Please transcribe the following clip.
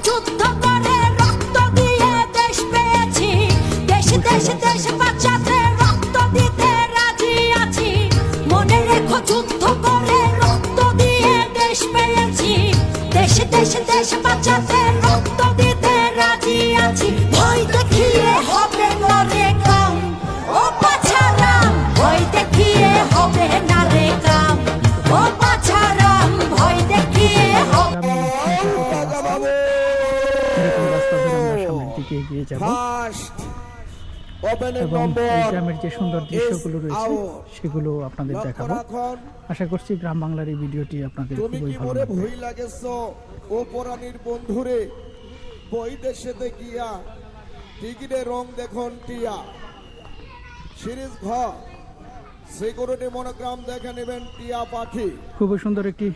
যুদ্ধ করে রক্ত দিয়ে দেশ পেয়েছি, দেশে দেশে দেশে বাঁচাতে রক্ত দিতে রাজি আছি। মনে রেখো যুদ্ধ করে রক্ত দিয়ে দেশ পেয়েছি, দেশে দেশে দেশে বাঁচাতে রক্ত দিতে রাজি আছি। ভয় দেখিয়ে হবে না রে কাম, ও বাছারাম, ভয় দেখিয়ে হবে না রে কাম, ও বাছারাম, ভয় দেখিয়ে হবে। এরকম রাস্তা ধরে আমরা সামনের দিকে এগিয়ে যাব এবং এই গ্রামের যে সুন্দর দৃশ্যগুলো রয়েছে সেগুলো আপনাদের দেখাবো। আশা করছি গ্রাম বাংলার এই ভিডিওটি আপনাদের খুবই ভালো লাগবে। ভয় লাগেছ ও পরাণীর বন্ধুরে, বই দেশেতে গিয়া টিকিটে রং দেখুন টিয়া সিরিজ ঘ সিকিউরিটি মনোগ্রাম দেখে নেবেন টিয়া পাখি। খুবই সুন্দর একটি